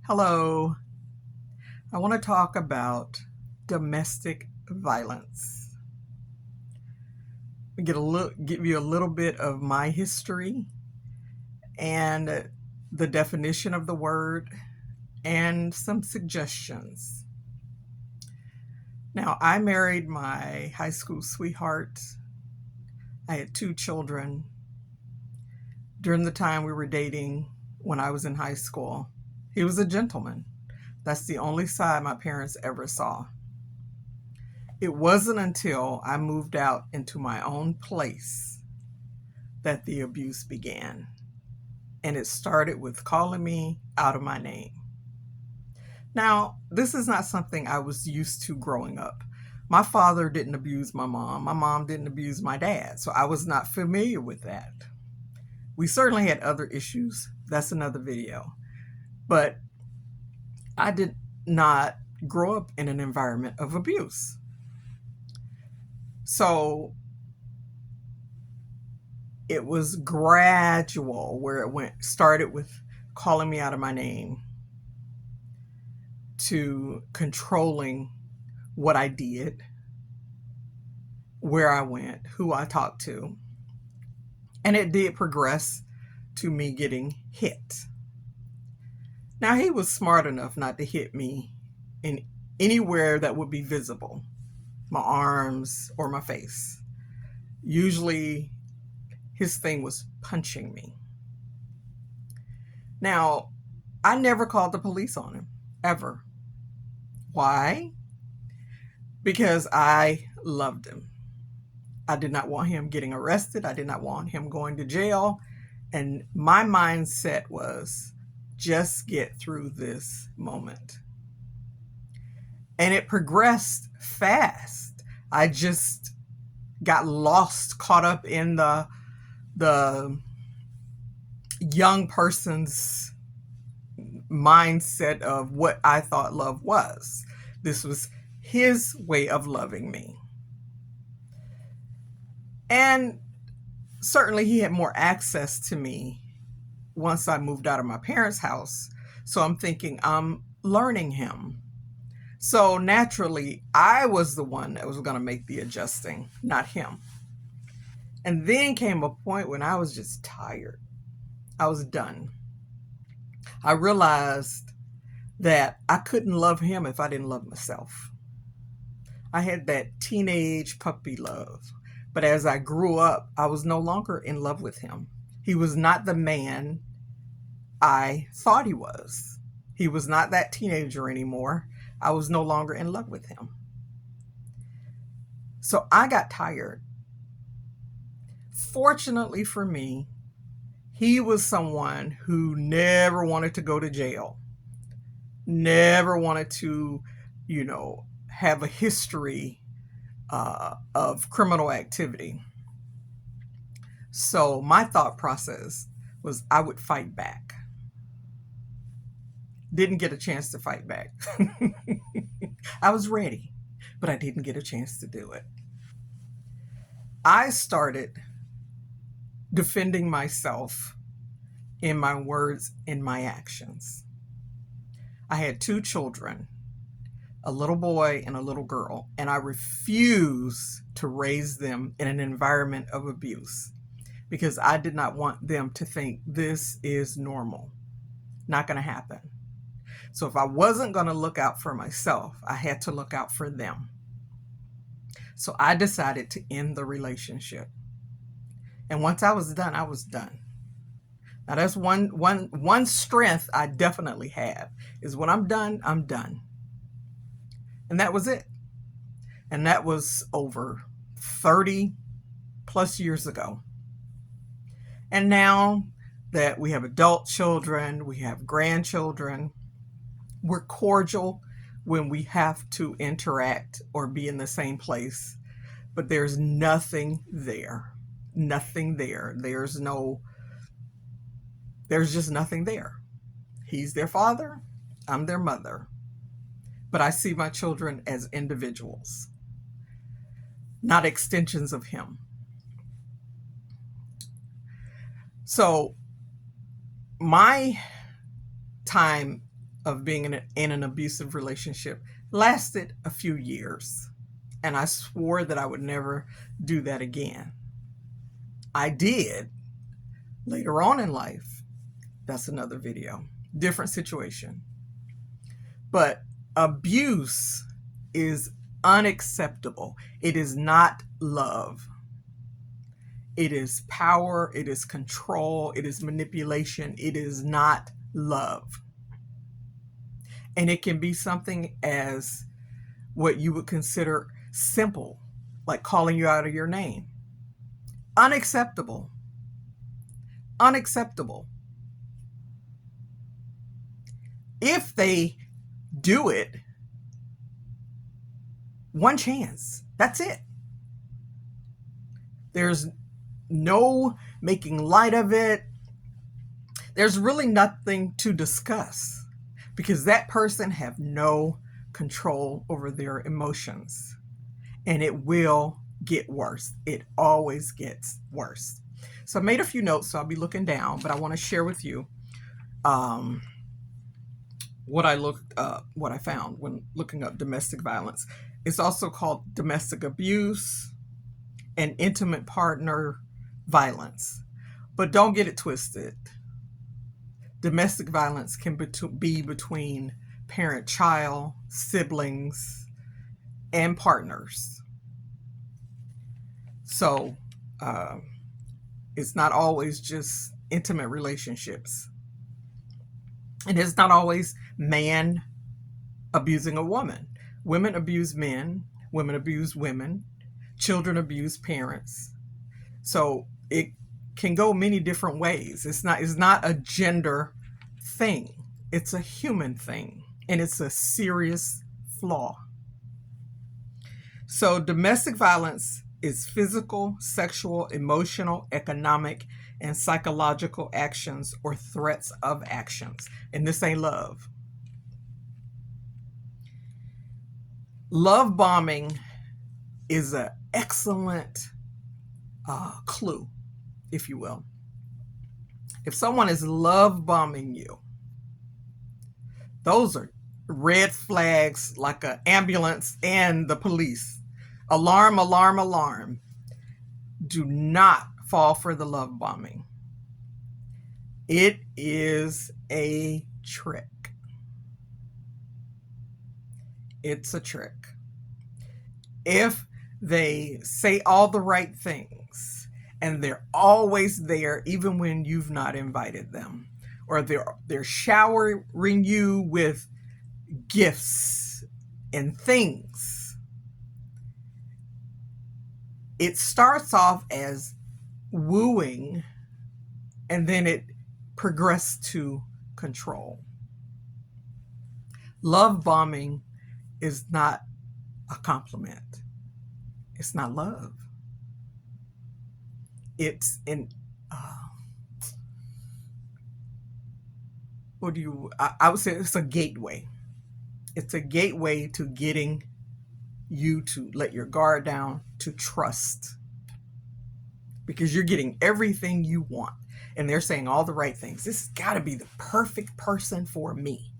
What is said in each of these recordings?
Hello. I want to talk about domestic violence. Give you a little bit of my history and the definition of the word and some suggestions. Now, I married my high school sweetheart. I had 2 children. During the time we were dating when I was in high school, he was a gentleman. That's the only side my parents ever saw. It wasn't until I moved out into my own place that the abuse began. And it started with calling me out of my name. Now, this is not something I was used to growing up. My father didn't abuse my mom. My mom didn't abuse my dad. So I was not familiar with that. We certainly had other issues. That's another video. But I did not grow up in an environment of abuse. So it was gradual where started with calling me out of my name to controlling what I did, where I went, who I talked to. And it did progress to me getting hit. Now, he was smart enough not to hit me in anywhere that would be visible, my arms or my face. Usually his thing was punching me. Now, I never called the police on him, ever. Why? Because I loved him. I did not want him getting arrested. I did not want him going to jail. And my mindset was just get through this moment. And it progressed fast. I just got lost, caught up in the young person's mindset of what I thought love was. This was his way of loving me. And certainly he had more access to me once I moved out of my parents' house. So I'm thinking I'm learning him. So naturally, I was the one that was going to make the adjusting, not him. And then came a point when I was just tired. I was done. I realized that I couldn't love him if I didn't love myself. I had that teenage puppy love. But as I grew up, I was no longer in love with him. He was not the man I thought he was. He was not that teenager anymore. I was no longer in love with him. So I got tired. Fortunately for me, he was someone who never wanted to go to jail, never wanted to, have a history of criminal activity. So my thought process was I would fight back. Didn't get a chance to fight back. I was ready, but I didn't get a chance to do it. I started defending myself in my words, in my actions. I had 2 children, a little boy and a little girl, and I refused to raise them in an environment of abuse because I did not want them to think this is normal. Not going to happen. So if I wasn't going to look out for myself, I had to look out for them. So I decided to end the relationship. And once I was done, I was done. Now that's one strength I definitely have is when I'm done, I'm done. And that was it. And that was over 30 plus years ago. And now that we have adult children, we have grandchildren, we're cordial when we have to interact or be in the same place. But there's nothing there. Nothing there. There's just nothing there. He's their father. I'm their mother. But I see my children as individuals, not extensions of him. So my time of being in an abusive relationship lasted a few years. And I swore that I would never do that again. I did later on in life. That's another video. Different situation. But abuse is unacceptable. It is not love. It is power. It is control. It is manipulation. It is not love. And it can be something as what you would consider simple, like calling you out of your name. Unacceptable. Unacceptable. If they do it, one chance. That's it. There's no making light of it. There's really nothing to discuss because that person have no control over their emotions, and it will get worse. It always gets worse. So I made a few notes, so I'll be looking down, but I want to share with you what I found when looking up domestic violence. It's also called domestic abuse and intimate partner violence. But don't get it twisted. Domestic violence can be between parent-child, siblings, and partners. So it's not always just intimate relationships. And it's not always man abusing a woman. Women abuse men, women abuse women, children abuse parents. So it can go many different ways. It's not a gender thing. It's a human thing, and it's a serious flaw. So domestic violence is physical, sexual, emotional, economic, and psychological actions or threats of actions. And this ain't love. Love bombing is an excellent clue, if you will. If someone is love bombing you, those are red flags like an ambulance and the police. Alarm, alarm, alarm. Do not fall for the love bombing. It is a trick. It's a trick. If they say all the right things and they're always there even when you've not invited them, or they're showering you with gifts and things, it starts off as wooing and then it progressed to control. Love bombing is not a compliment. It's not love. It's an I would say it's a gateway. It's a gateway to getting you to let your guard down, to trust, because you're getting everything you want and they're saying all the right things. This has got to be the perfect person for me.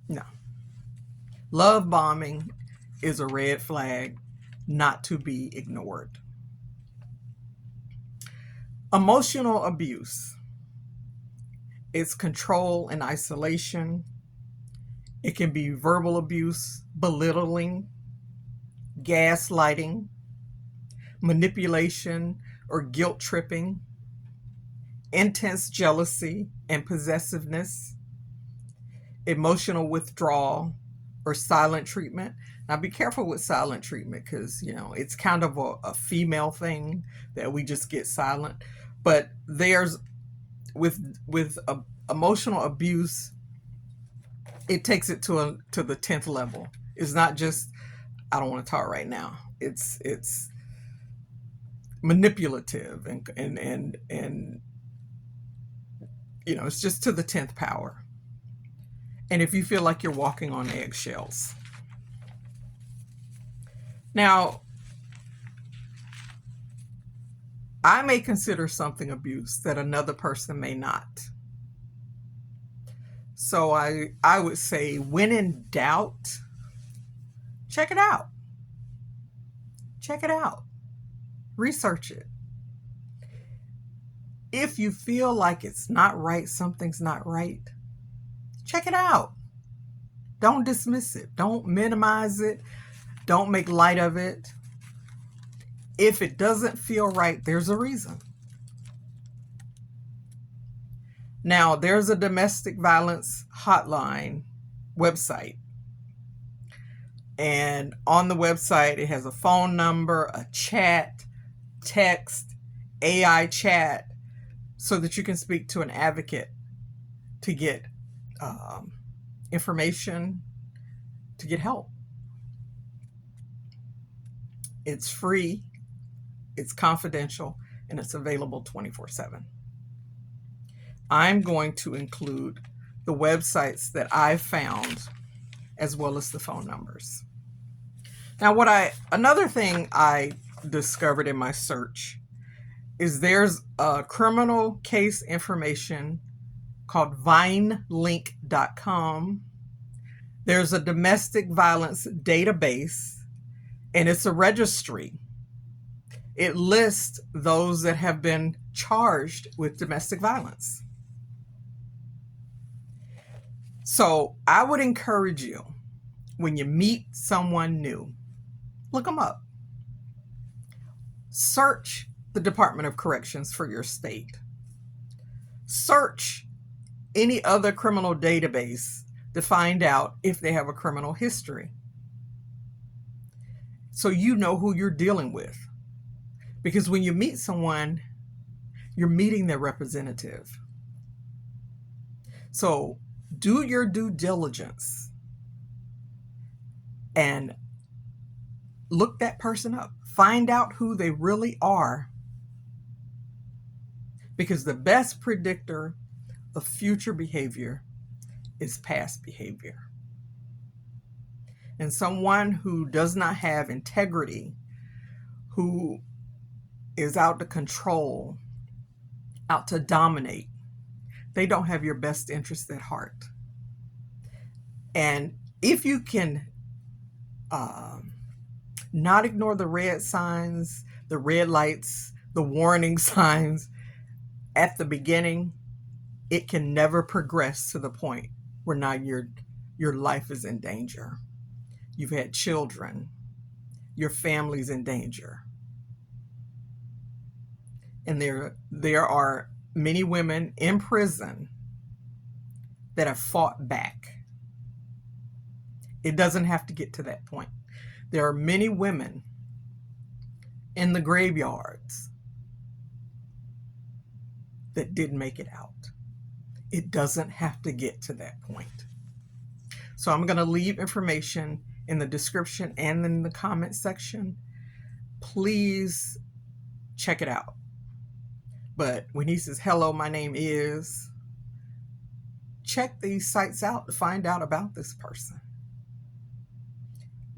No. Love bombing is a red flag not to be ignored. Emotional abuse. It's control and isolation. It can be verbal abuse, belittling, gaslighting, manipulation or guilt tripping, intense jealousy and possessiveness, emotional withdrawal or silent treatment. Now be careful with silent treatment because, it's kind of a female thing that we just get silent. But there's with emotional abuse, it takes it to the 10th level. It's not just, I don't want to talk right now. It's manipulative and it's just to the 10th power. And if you feel like you're walking on eggshells. Now, I may consider something abuse that another person may not. So I would say, when in doubt, check it out. Check it out. Research it. If you feel like it's not right, something's not right, check it out. Don't dismiss it. Don't minimize it. Don't make light of it. If it doesn't feel right, there's a reason. Now, there's a domestic violence hotline website. And on the website, it has a phone number, a chat, text, AI chat, so that you can speak to an advocate to get information, to get help. It's free, it's confidential, and it's available 24/7. I'm going to include the websites that I found as well as the phone numbers. Now, another thing I discovered in my search is there's a criminal case information called vinelink.com. There's a domestic violence database, and it's a registry. It lists those that have been charged with domestic violence. So I would encourage you, when you meet someone new, look them up. Search the Department of Corrections for your state. Search any other criminal database to find out if they have a criminal history, so you know who you're dealing with. Because when you meet someone, you're meeting their representative. So do your due diligence and look that person up. Find out who they really are. Because the best predictor of future behavior is past behavior. And someone who does not have integrity, who is out to control, out to dominate, they don't have your best interest at heart. And if you can not ignore the red signs, the red lights, the warning signs at the beginning, it can never progress to the point where now your life is in danger. You've had children, your family's in danger. And there are many women in prison that have fought back. It doesn't have to get to that point. There are many women in the graveyards that didn't make it out. It doesn't have to get to that point. So I'm going to leave information in the description and in the comment section. Please check it out. But when he says, hello, my name is, check these sites out to find out about this person.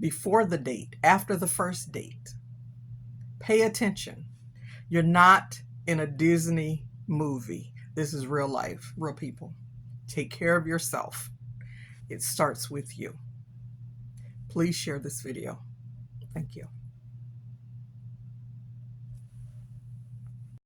Before the date, after the first date, pay attention. You're not in a Disney movie. This is real life, real people. Take care of yourself. It starts with you. Please share this video. Thank you.